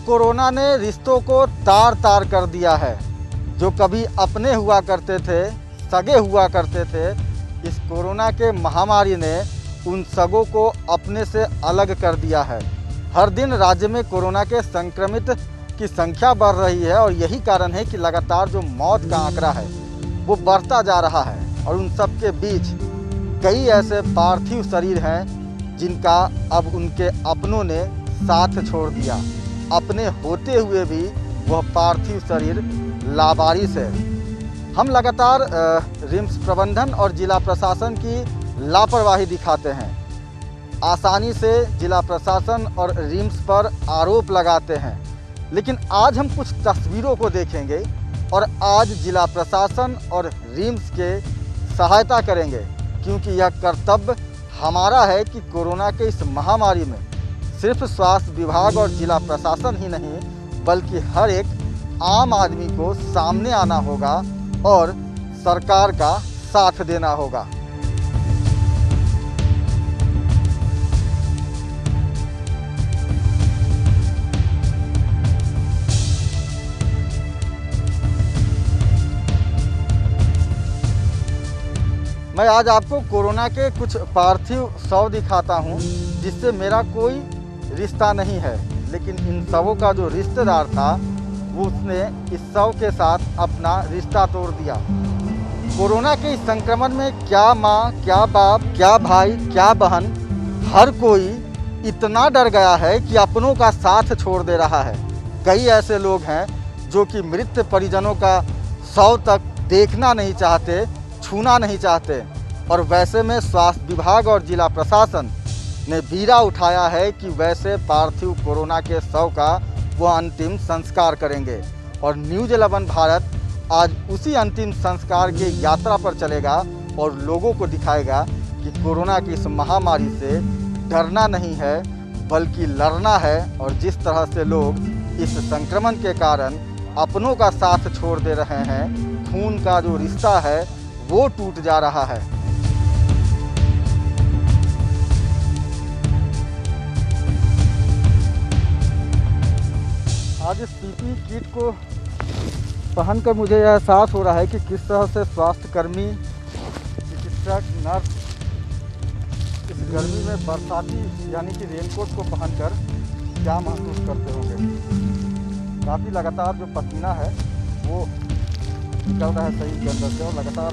Corona ने रिश्तों को तार तार कर दिया है। जो कभी अपने हुआ करते थे, सगे हुआ करते थे, इस कोरोना के महामारी ने उन सगों को अपने से अलग कर दिया है। हर दिन राज्य में कोरोना के संक्रमित की संख्या बढ़ रही है और यही कारण है कि लगातार जो मौत का आंकड़ा है वो बढ़ता जा रहा है। और उन सब के बीच कई ऐसे पार्थिव शरीर हैं जिनका अब उनके अपनों ने साथ छोड़ दिया। अपने होते हुए भी वह पार्थिव शरीर लावारिस है। हम लगातार रिम्स प्रबंधन और जिला प्रशासन की लापरवाही दिखाते हैं। आसानी से जिला प्रशासन और रिम्स पर आरोप लगाते हैं, लेकिन आज हम कुछ तस्वीरों को देखेंगे और आज जिला प्रशासन और रिम्स के सहायता करेंगे, क्योंकि यह कर्तव्य हमारा है कि कोरोना के इस महामारी में सिर्फ स्वास्थ्य विभाग और जिला प्रशासन ही नहीं बल्कि हर एक आम आदमी को सामने आना होगा और सरकार का साथ देना होगा। मैं आज आपको कोरोना के कुछ पार्थिव शव दिखाता हूं, जिससे मेरा कोई रिश्ता नहीं है, लेकिन इन शवों का जो रिश्तेदार था वो उसने इस शव के साथ अपना रिश्ता तोड़ दिया। कोरोना के इस संक्रमण में क्या माँ, क्या बाप, क्या भाई, क्या बहन, हर कोई इतना डर गया है कि अपनों का साथ छोड़ दे रहा है। कई ऐसे लोग हैं जो कि मृत परिजनों का शव तक देखना नहीं चाहते, छूना नहीं चाहते। और वैसे में स्वास्थ्य विभाग और जिला प्रशासन ने बीड़ा उठाया है कि वैसे पार्थिव कोरोना के शव का वो अंतिम संस्कार करेंगे। और न्यूज़ 11 भारत आज उसी अंतिम संस्कार की यात्रा पर चलेगा और लोगों को दिखाएगा कि कोरोना की इस महामारी से डरना नहीं है बल्कि लड़ना है। और जिस तरह से लोग इस संक्रमण के कारण अपनों का साथ छोड़ दे रहे हैं, खून का जो रिश्ता है वो टूट जा रहा है। आज इस पीपी किट को पहनकर मुझे यह एहसास हो रहा है कि किस तरह से स्वास्थ्यकर्मी, चिकित्सक, नर्स इस गर्मी में बरसाती यानी कि रेनकोट को पहनकर क्या महसूस करते होंगे। काफ़ी लगातार जो पसीना है वो निकल रहा है शरीर के अंदर से और लगातार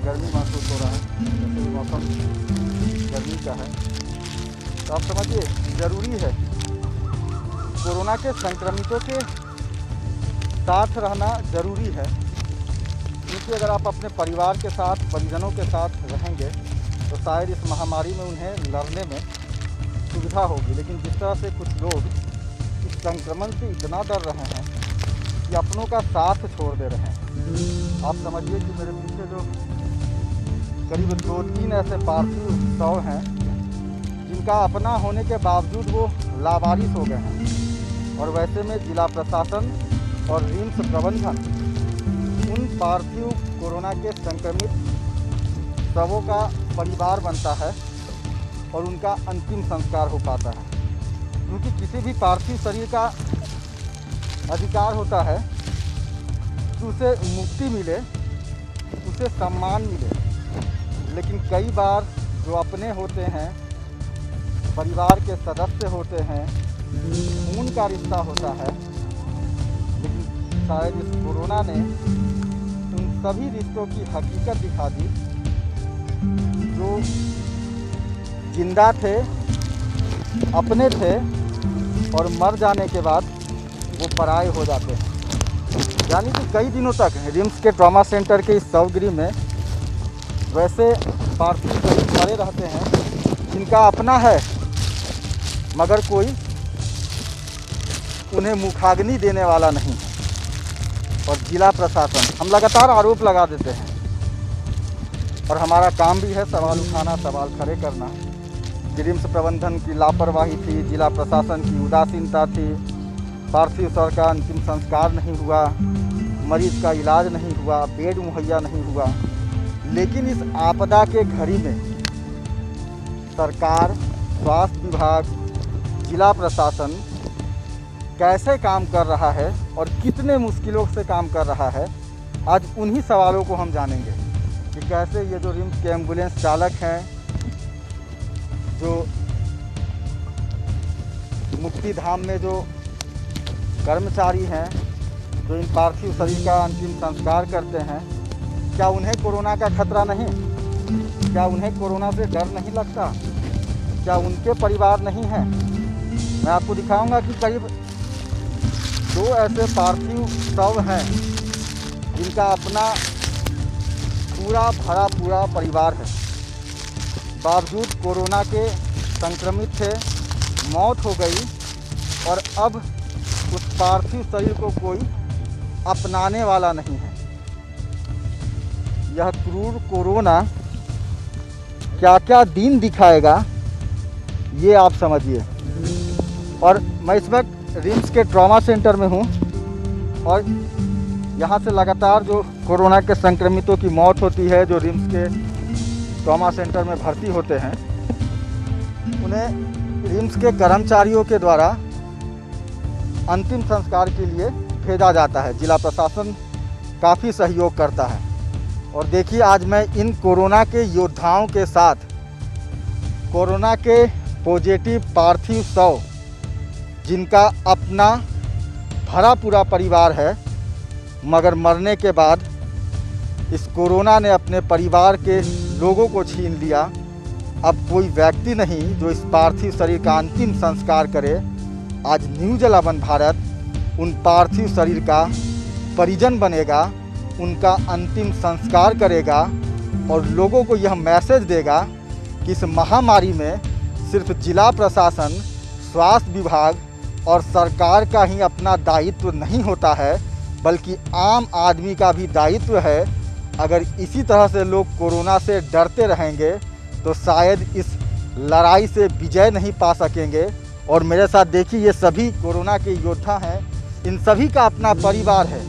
गर्मी महसूस हो रहा है। जैसे मौसम गर्मी का है तो आप समझिए ज़रूरी है कोरोना के संक्रमितों के साथ रहना ज़रूरी है, क्योंकि अगर आप अपने परिवार के साथ, परिजनों के साथ रहेंगे तो शायद इस महामारी में उन्हें लड़ने में सुविधा होगी। लेकिन जिस तरह से कुछ लोग इस संक्रमण से इतना डर रहे हैं कि अपनों का साथ छोड़ दे रहे हैं। आप समझिए कि मेरे पीछे जो करीब 2-3 ऐसे पार्थिव शव हैं जिनका अपना होने के बावजूद वो लावारिस हो गए हैं। और वैसे में जिला प्रशासन और रिम्स प्रबंधन उन पार्थिव कोरोना के संक्रमित शवों का परिवार बनता है और उनका अंतिम संस्कार हो पाता है। क्योंकि किसी भी पार्थिव शरीर का अधिकार होता है कि उसे मुक्ति मिले, उसे सम्मान मिले। लेकिन कई बार जो अपने होते हैं, परिवार के सदस्य होते हैं, खून का रिश्ता होता है, लेकिन शायद इस कोरोना ने उन सभी रिश्तों की हकीकत दिखा दी। जो जिंदा थे, अपने थे और मर जाने के बाद वो पराये हो जाते हैं। यानी कि कई दिनों तक रिम्स के ट्रॉमा सेंटर के इस शवगृह में वैसे पार्थिव शरीर पड़े रहते हैं जिनका अपना है मगर कोई उन्हें मुखाग्नि देने वाला नहीं है। और जिला प्रशासन, हम लगातार आरोप लगा देते हैं और हमारा काम भी है सवाल उठाना, सवाल खड़े करना। रिम्स प्रबंधन की लापरवाही थी, जिला प्रशासन की उदासीनता थी, पार्थिव शव का अंतिम संस्कार नहीं हुआ, मरीज का इलाज नहीं हुआ, बेड मुहैया नहीं हुआ। लेकिन इस आपदा के घड़ी में सरकार, स्वास्थ्य विभाग, जिला प्रशासन कैसे काम कर रहा है और कितने मुश्किलों से काम कर रहा है, आज उन्हीं सवालों को हम जानेंगे कि कैसे ये जो रिम्स के एम्बुलेंस चालक हैं, जो मुक्ति धाम में जो कर्मचारी हैं, जो इन पार्थिव शरीर का अंतिम संस्कार करते हैं, क्या उन्हें कोरोना का खतरा नहीं? क्या उन्हें कोरोना से डर नहीं लगता? क्या उनके परिवार नहीं हैं? मैं आपको दिखाऊंगा कि करीब 2 ऐसे पार्थिव शव हैं जिनका अपना पूरा परिवार है। बावजूद कोरोना के संक्रमित थे, मौत हो गई और अब उस पार्थिव शरीर को कोई अपनाने वाला नहीं है। यह क्रूर कोरोना क्या क्या दिन दिखाएगा, ये आप समझिए। और मैं इस वक्त रिम्स के ट्रॉमा सेंटर में हूँ और यहाँ से लगातार जो कोरोना के संक्रमितों की मौत होती है, जो रिम्स के ट्रॉमा सेंटर में भर्ती होते हैं, उन्हें रिम्स के कर्मचारियों के द्वारा अंतिम संस्कार के लिए भेजा जाता है। जिला प्रशासन काफ़ी सहयोग करता है। और देखिए, आज मैं इन कोरोना के योद्धाओं के साथ कोरोना के पॉजिटिव पार्थिव शव, जिनका अपना भरा पूरा परिवार है, मगर मरने के बाद इस कोरोना ने अपने परिवार के लोगों को छीन लिया। अब कोई व्यक्ति नहीं जो इस पार्थिव शरीर का अंतिम संस्कार करे। आज न्यू जल अवन भारत उन पार्थिव शरीर का परिजन बनेगा, उनका अंतिम संस्कार करेगा और लोगों को यह मैसेज देगा कि इस महामारी में सिर्फ जिला प्रशासन, स्वास्थ्य विभाग और सरकार का ही अपना दायित्व नहीं होता है, बल्कि आम आदमी का भी दायित्व है। अगर इसी तरह से लोग कोरोना से डरते रहेंगे तो शायद इस लड़ाई से विजय नहीं पा सकेंगे। और मेरे साथ देखिए, ये सभी कोरोना के योद्धा हैं, इन सभी का अपना परिवार है।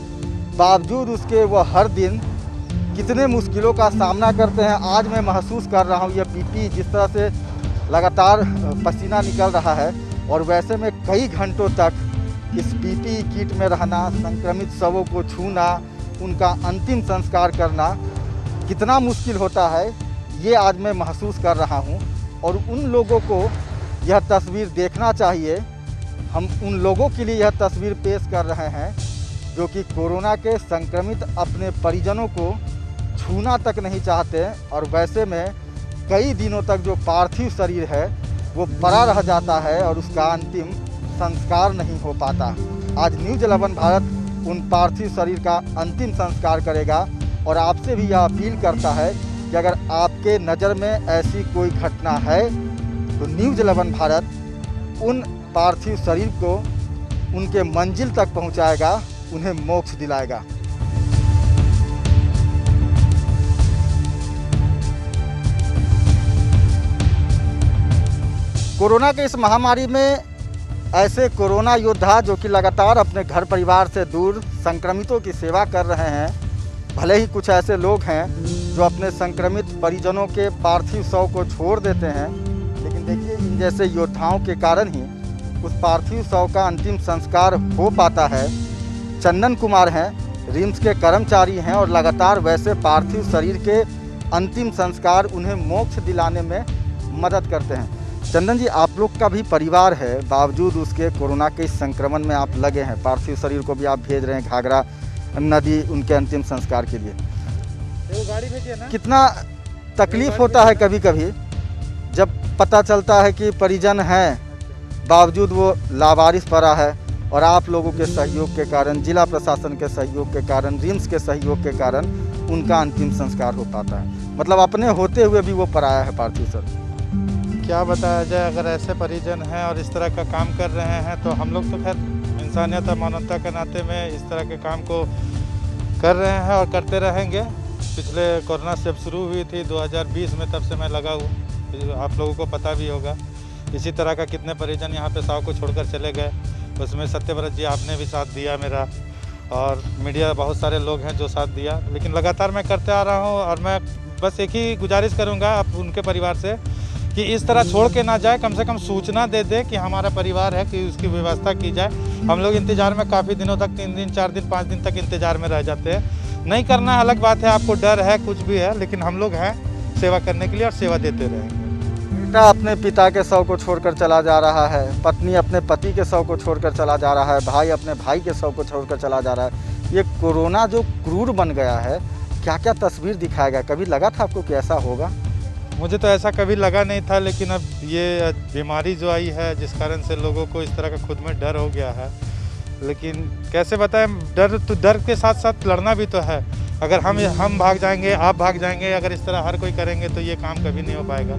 बावजूद उसके वो हर दिन कितने मुश्किलों का सामना करते हैं। आज मैं महसूस कर रहा हूँ, ये पीपी जिस तरह से लगातार पसीना निकल रहा है और वैसे में कई घंटों तक इस पीपी किट में रहना, संक्रमित शवों को छूना, उनका अंतिम संस्कार करना कितना मुश्किल होता है, ये आज मैं महसूस कर रहा हूँ। और उन लोगों को यह तस्वीर देखना चाहिए। हम उन लोगों के लिए यह तस्वीर पेश कर रहे हैं जो कि कोरोना के संक्रमित अपने परिजनों को छूना तक नहीं चाहते और वैसे में कई दिनों तक जो पार्थिव शरीर है वो पड़ा रह जाता है और उसका अंतिम संस्कार नहीं हो पाता। आज न्यू जल अवन भारत उन पार्थिव शरीर का अंतिम संस्कार करेगा और आपसे भी यह अपील करता है कि अगर आपके नज़र में ऐसी कोई घटना है तो न्यू जल अवन भारत उन पार्थिव शरीर को उनके मंजिल तक पहुंचाएगा, उन्हें मोक्ष दिलाएगा। कोरोना के इस महामारी में ऐसे कोरोना योद्धा जो कि लगातार अपने घर परिवार से दूर संक्रमितों की सेवा कर रहे हैं, भले ही कुछ ऐसे लोग हैं जो अपने संक्रमित परिजनों के पार्थिव शव को छोड़ देते हैं, लेकिन देखिए, इन जैसे योद्धाओं के कारण ही उस पार्थिव शव का अंतिम संस्कार हो पाता है। चंदन कुमार हैं, रिम्स के कर्मचारी हैं और लगातार वैसे पार्थिव शरीर के अंतिम संस्कार, उन्हें मोक्ष दिलाने में मदद करते हैं। चंदन जी, आप लोग का भी परिवार है, बावजूद उसके कोरोना के इस संक्रमण में आप लगे हैं, पार्थिव शरीर को भी आप भेज रहे हैं घाघरा नदी उनके अंतिम संस्कार के लिए। वो गाड़ी भेजिए ना। कितना तकलीफ होता है कभी कभी जब पता चलता है कि परिजन हैं, बावजूद वो लावारिस पड़ा है और आप लोगों के सहयोग के कारण, जिला प्रशासन के सहयोग के कारण, रिम्स के सहयोग के कारण उनका अंतिम संस्कार हो पाता है। मतलब अपने होते हुए भी वो पराया है पार्थिव शरीर। क्या बताया जाए, अगर ऐसे परिजन हैं और इस तरह का काम कर रहे हैं तो हम लोग तो खैर इंसानियत और मानवता के नाते में इस तरह के काम को कर रहे हैं और करते रहेंगे। पिछले कोरोना जब शुरू हुई थी 2020 में, तब से मैं लगा हूँ, आप लोगों को पता भी होगा। इसी तरह का कितने परिजन यहाँ पे शव को छोड़कर चले गए, उसमें सत्यव्रत जी आपने भी साथ दिया मेरा, और मीडिया बहुत सारे लोग हैं जो साथ दिया। लेकिन लगातार मैं करते आ रहा हूँ और मैं बस एक ही गुजारिश करूँगा आप उनके परिवार से कि इस तरह छोड़ के ना जाए, कम से कम सूचना दे दे कि हमारा परिवार है, कि उसकी व्यवस्था की जाए। हम लोग इंतज़ार में काफ़ी दिनों तक 3 दिन 4 दिन 5 दिन तक इंतज़ार में रह जाते हैं। नहीं करना अलग बात है, आपको डर है कुछ भी है, लेकिन हम लोग हैं सेवा करने के लिए और सेवा देते रहेंगे। बेटा अपने पिता के शव को छोड़कर चला जा रहा है, पत्नी अपने पति के शव को छोड़कर चला जा रहा है, भाई अपने भाई के शव को छोड़कर चला जा रहा है। ये कोरोना जो क्रूर बन गया है, क्या क्या तस्वीर दिखाएगा? कभी लगा था आपको कि ऐसा होगा? मुझे तो ऐसा कभी लगा नहीं था, लेकिन अब ये बीमारी जो आई है जिस कारण से लोगों को इस तरह का खुद में डर हो गया है। लेकिन कैसे बताएं, डर के साथ साथ लड़ना भी तो है। अगर हम भाग जाएंगे, आप भाग जाएंगे, अगर इस तरह हर कोई करेंगे तो ये काम कभी नहीं हो पाएगा।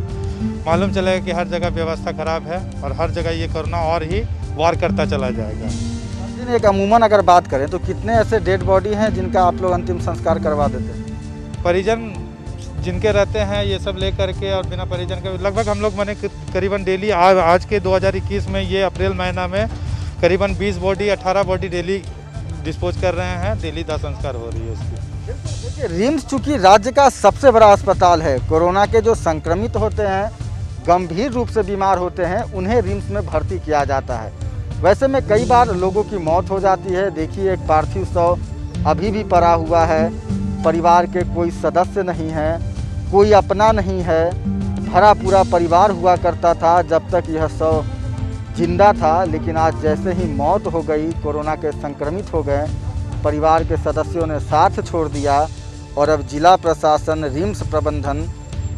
मालूम चलेगा कि हर जगह व्यवस्था खराब है और हर जगह ये कोरोना और ही वार करता चला जाएगा। लेकिन एक अमूमन अगर बात करें तो कितने ऐसे डेड बॉडी हैं जिनका आप लोग अंतिम संस्कार करवा देते हैं? परिजन जिनके रहते हैं ये सब लेकर के, और बिना परिजन के लगभग हम लोग मैंने करीबन डेली आज के 2021 में ये अप्रैल महीना में करीबन 20 बॉडी 18 बॉडी डेली डिस्पोज कर रहे हैं। डेली दाह संस्कार हो रही है उसकी। देखिए, रिम्स चूँकि राज्य का सबसे बड़ा अस्पताल है, कोरोना के जो संक्रमित होते हैं, गंभीर रूप से बीमार होते हैं, उन्हें रिम्स में भर्ती किया जाता है। वैसे में कई बार लोगों की मौत हो जाती है। देखिए, एक पार्थिव शव अभी भी पड़ा हुआ है, परिवार के कोई सदस्य नहीं है, कोई अपना नहीं है, भरा पूरा परिवार हुआ करता था जब तक यह शव जिंदा था। लेकिन आज जैसे ही मौत हो गई, कोरोना के संक्रमित हो गए, परिवार के सदस्यों ने साथ छोड़ दिया और अब जिला प्रशासन, रिम्स प्रबंधन,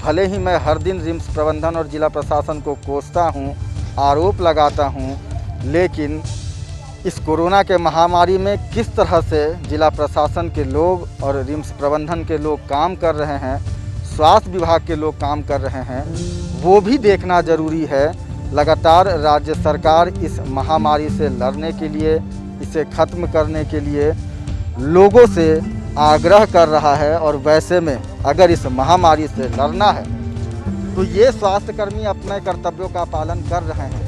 भले ही मैं हर दिन रिम्स प्रबंधन और जिला प्रशासन को कोसता हूँ, आरोप लगाता हूँ, लेकिन इस कोरोना के महामारी में किस तरह से जिला प्रशासन के लोग और रिम्स प्रबंधन के लोग काम कर रहे हैं, स्वास्थ्य विभाग के लोग काम कर रहे हैं, वो भी देखना ज़रूरी है। लगातार राज्य सरकार इस महामारी से लड़ने के लिए, इसे ख़त्म करने के लिए लोगों से आग्रह कर रहा है। और वैसे में अगर इस महामारी से लड़ना है तो ये स्वास्थ्यकर्मी अपने कर्तव्यों का पालन कर रहे हैं।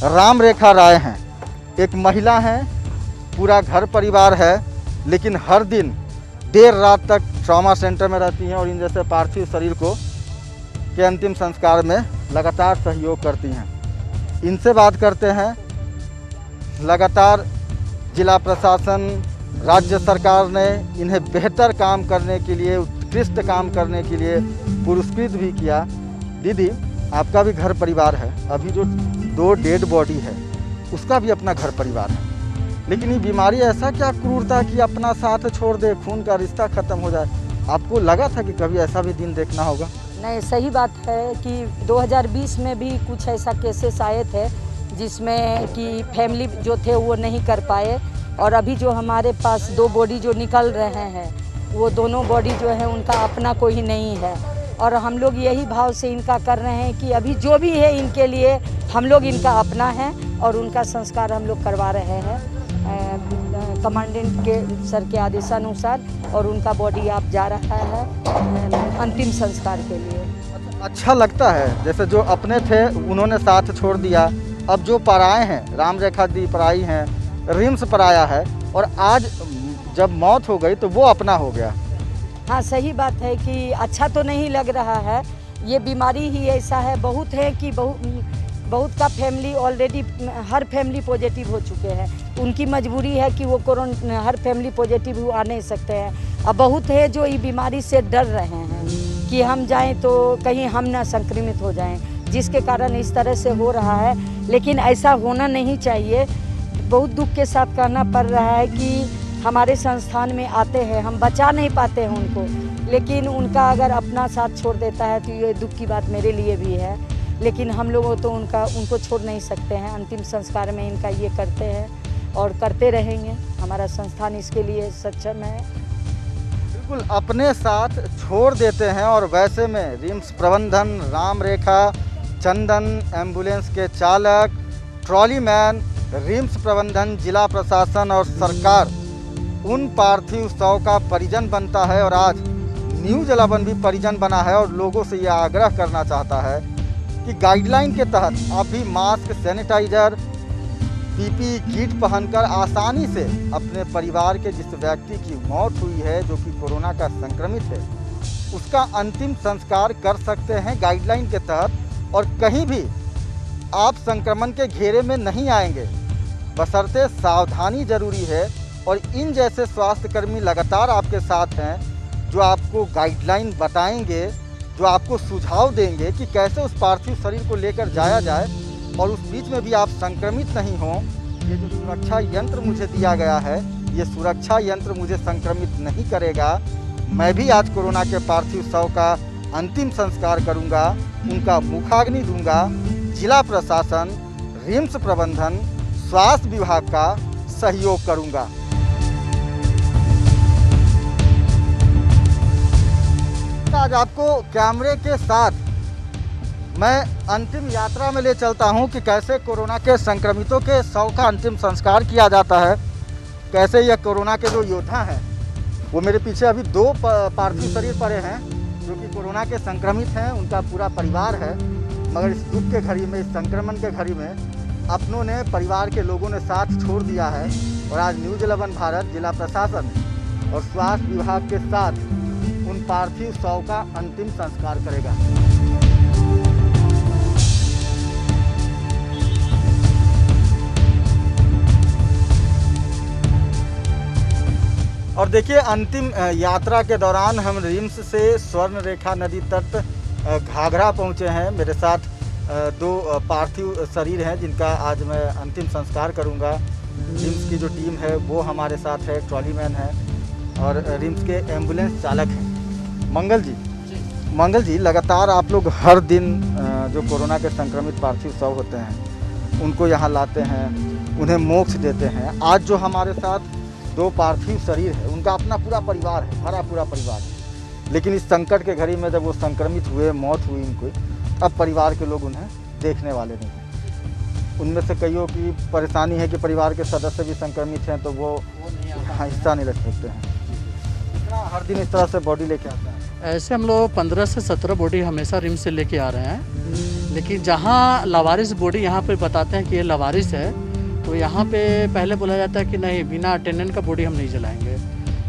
राम रेखा राय हैं, एक महिला हैं, पूरा घर परिवार है, लेकिन हर दिन देर रात तक ट्रॉमा सेंटर में रहती हैं और इन जैसे पार्थिव शरीर को के अंतिम संस्कार में लगातार सहयोग करती हैं। इनसे बात करते हैं। लगातार जिला प्रशासन, राज्य सरकार ने इन्हें बेहतर काम करने के लिए, उत्कृष्ट काम करने के लिए पुरस्कृत भी किया। दीदी, आपका भी घर परिवार है, अभी जो 2 डेड बॉडी है उसका भी अपना घर परिवार है, लेकिन ये बीमारी ऐसा क्या क्रूरता कि अपना साथ छोड़ दे, खून का रिश्ता ख़त्म हो जाए। आपको लगा था कि कभी ऐसा भी दिन देखना होगा? नहीं, सही बात है कि 2020 में भी कुछ ऐसा केसेस आए थे जिसमें कि फैमिली जो थे वो नहीं कर पाए, और अभी जो हमारे पास 2 बॉडी जो निकल रहे हैं वो दोनों बॉडी जो है उनका अपना कोई नहीं है। और हम लोग यही भाव से इनका कर रहे हैं कि अभी जो भी है इनके लिए हम लोग इनका अपना है और उनका संस्कार हम लोग करवा रहे हैं कमांडेंट के सर के आदेशानुसार, और उनका बॉडी आप जा रहा है अंतिम संस्कार के लिए। अच्छा लगता है, जैसे जो अपने थे उन्होंने साथ छोड़ दिया, अब जो पराए हैं, राम रेखा दी पराई हैं, रिम्स पराया है, और आज जब मौत हो गई तो वो अपना हो गया। हाँ, सही बात है कि अच्छा तो नहीं लग रहा है। ये बीमारी ही ऐसा है, बहुत है कि बहुत का फैमिली ऑलरेडी, हर फैमिली पॉजिटिव हो चुके हैं। उनकी मजबूरी है कि वो कोरोना, हर फैमिली पॉजिटिव आ नहीं सकते हैं। अब बहुत है जो ये बीमारी से डर रहे हैं कि हम जाएं तो कहीं हम ना संक्रमित हो जाएं, जिसके कारण इस तरह से हो रहा है। लेकिन ऐसा होना नहीं चाहिए। बहुत दुख के साथ कहना पड़ रहा है कि हमारे संस्थान में आते हैं, हम बचा नहीं पाते हैं उनको, लेकिन उनका अगर अपना साथ छोड़ देता है तो ये दुख की बात मेरे लिए भी है। लेकिन हम लोग तो उनको छोड़ नहीं सकते हैं। अंतिम संस्कार में इनका ये करते हैं और करते रहेंगे। हमारा संस्थान इसके लिए सक्षम है। बिल्कुल अपने साथ छोड़ देते हैं। और वैसे में रिम्स प्रबंधन, राम रेखा, चंदन, एम्बुलेंस के चालक, ट्रॉली मैन, रिम्स प्रबंधन, जिला प्रशासन और सरकार उन पार्थिव शव का परिजन बनता है। और आज न्यू जलावन भी परिजन बना है और लोगों से यह आग्रह करना चाहता है कि गाइडलाइन के तहत आप भी मास्क, सैनिटाइजर, पीपीई किट पहनकर आसानी से अपने परिवार के जिस व्यक्ति की मौत हुई है, जो कि कोरोना का संक्रमित है, उसका अंतिम संस्कार कर सकते हैं गाइडलाइन के तहत। और कहीं भी आप संक्रमण के घेरे में नहीं आएंगे, बशर्ते सावधानी जरूरी है। और इन जैसे स्वास्थ्यकर्मी लगातार आपके साथ हैं, जो आपको गाइडलाइन बताएंगे, जो आपको सुझाव देंगे कि कैसे उस पार्थिव शरीर को लेकर जाया जाए और उस बीच में भी आप संक्रमित नहीं हों। ये जो सुरक्षा यंत्र मुझे दिया गया है, ये सुरक्षा यंत्र मुझे संक्रमित नहीं करेगा। मैं भी आज कोरोना के पार्थिव शव का अंतिम संस्कार करूंगा, उनका मुखाग्नि दूंगा। जिला प्रशासन, रिम्स प्रबंधन, स्वास्थ्य विभाग का सहयोग करूंगा। आज आपको कैमरे के साथ मैं अंतिम यात्रा में ले चलता हूं कि कैसे कोरोना के संक्रमितों के शव का अंतिम संस्कार किया जाता है। कैसे यह कोरोना के जो योद्धा हैं, वो मेरे पीछे अभी 2 पार्थिव शरीर पड़े हैं जो कि कोरोना के संक्रमित हैं, उनका पूरा परिवार है। मगर इस दुख के घड़ी में, इस संक्रमण के घड़ी में अपनों ने, परिवार के लोगों ने साथ छोड़ दिया है। और आज न्यू जलावन भारत जिला प्रशासन और स्वास्थ्य विभाग के साथ उन पार्थिव शव का अंतिम संस्कार करेगा। और देखिए, अंतिम यात्रा के दौरान हम रिम्स से स्वर्ण रेखा नदी तट घाघरा पहुंचे हैं। मेरे साथ 2 पार्थिव शरीर हैं जिनका आज मैं अंतिम संस्कार करूंगा। रिम्स की जो टीम है वो हमारे साथ है, ट्रॉली मैन है और रिम्स के एम्बुलेंस चालक हैं। मंगल जी, लगातार आप लोग हर दिन जो कोरोना के संक्रमित पार्थिव शव होते हैं उनको यहाँ लाते हैं, उन्हें मोक्ष देते हैं। आज जो हमारे साथ 2 पार्थिव शरीर है, उनका अपना पूरा परिवार है, भरा पूरा परिवार है। लेकिन इस संकट के घड़ी में जब वो संक्रमित हुए, मौत हुई उनको, अब परिवार के लोग उन्हें देखने वाले नहीं। उनमें से कईयों की परेशानी है कि परिवार के सदस्य भी संक्रमित हैं, तो वो हिस्सा नहीं ले सकते हैं। इतना हर दिन इस तरह से बॉडी लेके आता है। ऐसे हम लोग 15 से 17 बॉडी हमेशा रिम्स से लेके आ रहे हैं। लेकिन जहाँ लावारिस बॉडी यहाँ पे बताते हैं कि ये लावारिस है, तो यहाँ पे पहले बोला जाता है कि नहीं, बिना अटेंडेंट का बॉडी हम नहीं जलाएंगे।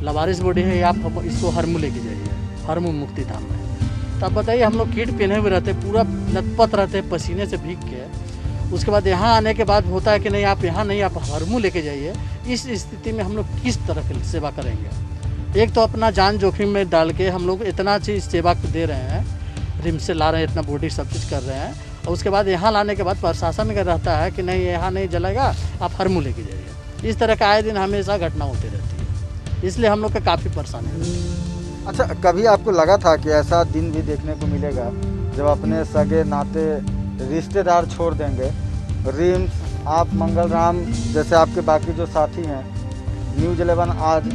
लावारिस बॉडी है, आप इसको हरमू लेके जाइए, हरमू मुक्ति धाम में। तब बताइए, हम लोग किट पहने हुए रहते, पूरा लथपथ रहते, पसीने से भीग के। उसके बाद यहाँ आने के बाद होता है कि नहीं, आप यहाँ नहीं, आप हरमू लेके जाइए। इस स्थिति में हम लोग किस तरह की सेवा करेंगे? एक तो अपना जान जोखिम में डाल के हम लोग इतना चीज़ सेवा दे रहे हैं, रिम्स से ला रहे हैं, इतना बॉडी सब चीज़ कर रहे हैं। और उसके बाद यहाँ लाने के बाद प्रशासन का रहता है कि नहीं, यहाँ नहीं जलाएगा, आप हरमू लेके जाइए। इस तरह का आए दिन हमेशा घटना होती रहती है, इसलिए हम लोग का काफ़ी परेशानी होती है। अच्छा, कभी आपको लगा था कि ऐसा दिन भी देखने को मिलेगा जब अपने सगे नाते रिश्तेदार छोड़ देंगे? रिम्स, आप मंगल राम जैसे आपके बाकी जो साथी हैं, न्यू जलावन आज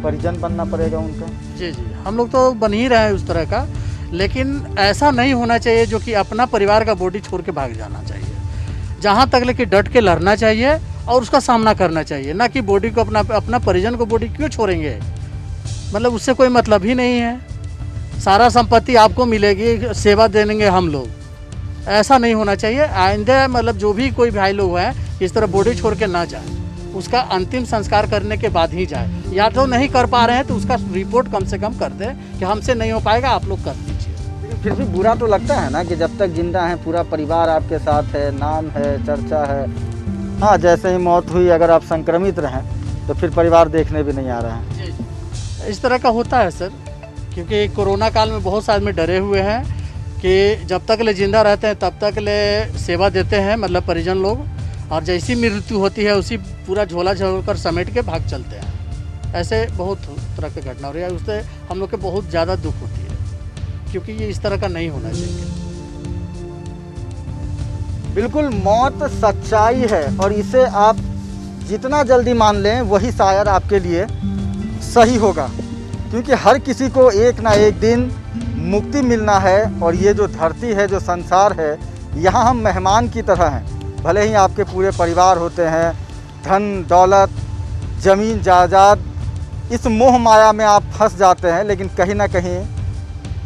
परिजन बनना पड़ेगा उनका। जी, हम लोग तो बन ही रहे हैं उस तरह का। लेकिन ऐसा नहीं होना चाहिए जो कि अपना परिवार का बॉडी छोड़ के भाग जाना चाहिए। जहाँ तक लेके डट के लड़ना चाहिए और उसका सामना करना चाहिए, ना कि बॉडी को अपना परिजन को बॉडी क्यों छोड़ेंगे? मतलब उससे कोई मतलब ही नहीं है। सारा संपत्ति आपको मिलेगी, सेवा देंगे हम लोग, ऐसा नहीं होना चाहिए। आइंदा मतलब जो भी कोई भाई लोग हैं, इस तरह बॉडी छोड़ के ना जाए, उसका अंतिम संस्कार करने के बाद ही जाए। या तो नहीं कर पा रहे हैं तो उसका रिपोर्ट कम से कम कर दें कि हमसे नहीं हो पाएगा, आप लोग कर दीजिए। लेकिन फिर भी बुरा तो लगता है ना कि जब तक जिंदा हैं, पूरा परिवार आपके साथ है, नाम है, चर्चा है। हाँ, जैसे ही मौत हुई, अगर आप संक्रमित रहें तो फिर परिवार देखने भी नहीं आ रहा है। इस तरह का होता है सर, क्योंकि कोरोना काल में बहुत से आदमी डरे हुए हैं कि जब तक ले जिंदा रहते हैं तब तक ले सेवा देते हैं, मतलब परिजन लोग, और जैसी मृत्यु होती है उसी पूरा झोला झोल कर समेट के भाग चलते हैं। ऐसे बहुत तरह की घटना हो रही है, उससे हम लोग के बहुत ज़्यादा दुख होती है, क्योंकि ये इस तरह का नहीं होना चाहिए। बिल्कुल, मौत सच्चाई है और इसे आप जितना जल्दी मान लें वही शायद आपके लिए सही होगा, क्योंकि हर किसी को एक ना एक दिन मुक्ति मिलना है। और ये जो धरती है, जो संसार है, यहाँ हम मेहमान की तरह हैं। भले ही आपके पूरे परिवार होते हैं, धन दौलत, ज़मीन जायदाद, इस मोह माया में आप फंस जाते हैं, लेकिन कहीं ना कहीं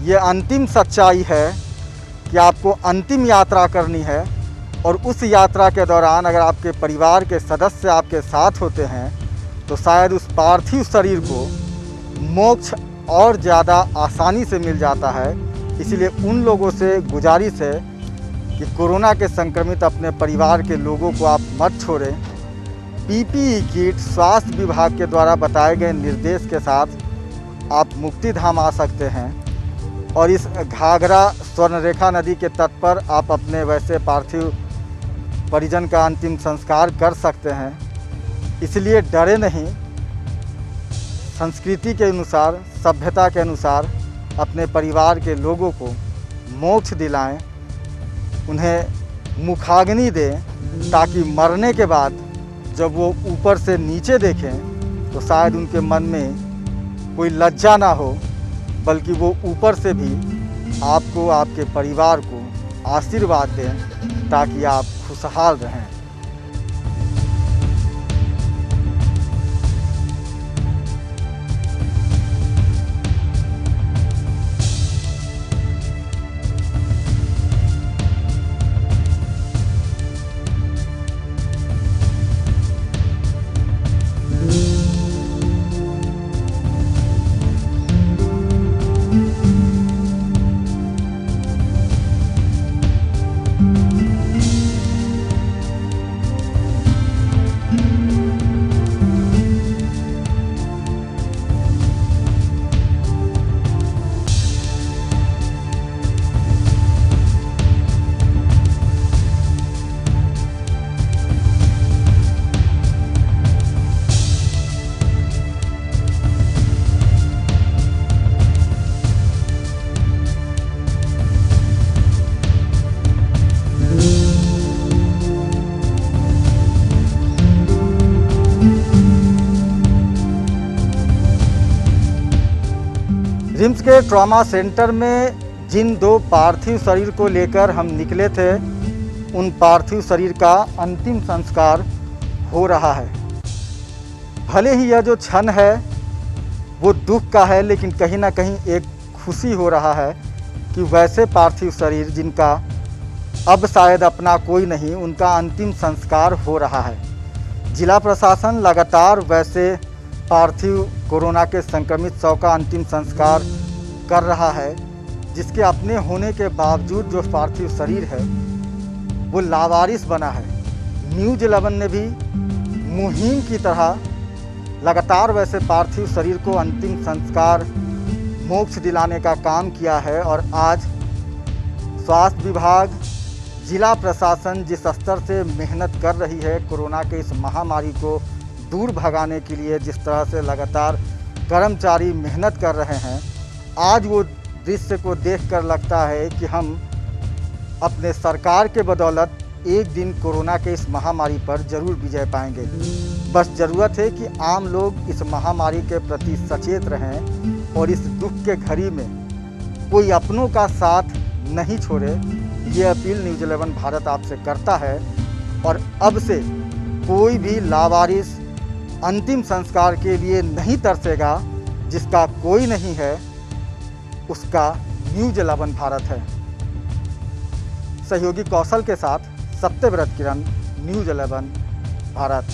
ये अंतिम सच्चाई है कि आपको अंतिम यात्रा करनी है। और उस यात्रा के दौरान अगर आपके परिवार के सदस्य आपके साथ होते हैं तो शायद उस पार्थिव शरीर को मोक्ष और ज़्यादा आसानी से मिल जाता है। इसलिए उन लोगों से गुजारिश है कि कोरोना के संक्रमित अपने परिवार के लोगों को आप मत छोड़ें। पीपीई किट स्वास्थ्य विभाग के द्वारा बताए गए निर्देश के साथ आप मुक्तिधाम आ सकते हैं और इस घाघरा स्वर्णरेखा नदी के तट पर आप अपने वैसे पार्थिव परिजन का अंतिम संस्कार कर सकते हैं। इसलिए डरे नहीं, संस्कृति के अनुसार, सभ्यता के अनुसार अपने परिवार के लोगों को मोक्ष दिलाएं, उन्हें मुखाग्नि दें, ताकि मरने के बाद जब वो ऊपर से नीचे देखें तो शायद उनके मन में कोई लज्जा ना हो, बल्कि वो ऊपर से भी आपको, आपके परिवार को आशीर्वाद दें ताकि आप खुशहाल रहें। रिम्स के ट्रॉमा सेंटर में जिन 2 पार्थिव शरीर को लेकर हम निकले थे, उन पार्थिव शरीर का अंतिम संस्कार हो रहा है। भले ही यह जो क्षण है वो दुख का है, लेकिन कहीं ना कहीं एक खुशी हो रहा है कि वैसे पार्थिव शरीर जिनका अब शायद अपना कोई नहीं, उनका अंतिम संस्कार हो रहा है। जिला प्रशासन लगातार वैसे पार्थिव कोरोना के संक्रमित 100 का अंतिम संस्कार कर रहा है, जिसके अपने होने के बावजूद जो पार्थिव शरीर है वो लावारिस बना है। न्यूज़ 11 ने भी मुहिम की तरह लगातार वैसे पार्थिव शरीर को अंतिम संस्कार, मोक्ष दिलाने का काम किया है। और आज स्वास्थ्य विभाग, जिला प्रशासन जिस स्तर से मेहनत कर रही है कोरोना के इस महामारी को दूर भगाने के लिए, जिस तरह से लगातार कर्मचारी मेहनत कर रहे हैं, आज वो दृश्य को देखकर लगता है कि हम अपने सरकार के बदौलत एक दिन कोरोना के इस महामारी पर जरूर विजय पाएंगे। बस ज़रूरत है कि आम लोग इस महामारी के प्रति सचेत रहें और इस दुख के घड़ी में कोई अपनों का साथ नहीं छोड़े। ये अपील न्यूज़ 11 भारत आपसे करता है। और अब से कोई भी लावारिस अंतिम संस्कार के लिए नहीं तरसेगा। जिसका कोई नहीं है उसका न्यूज़ 11 भारत है। सहयोगी कौशल के साथ सत्यव्रत किरण, न्यूज़ 11 भारत।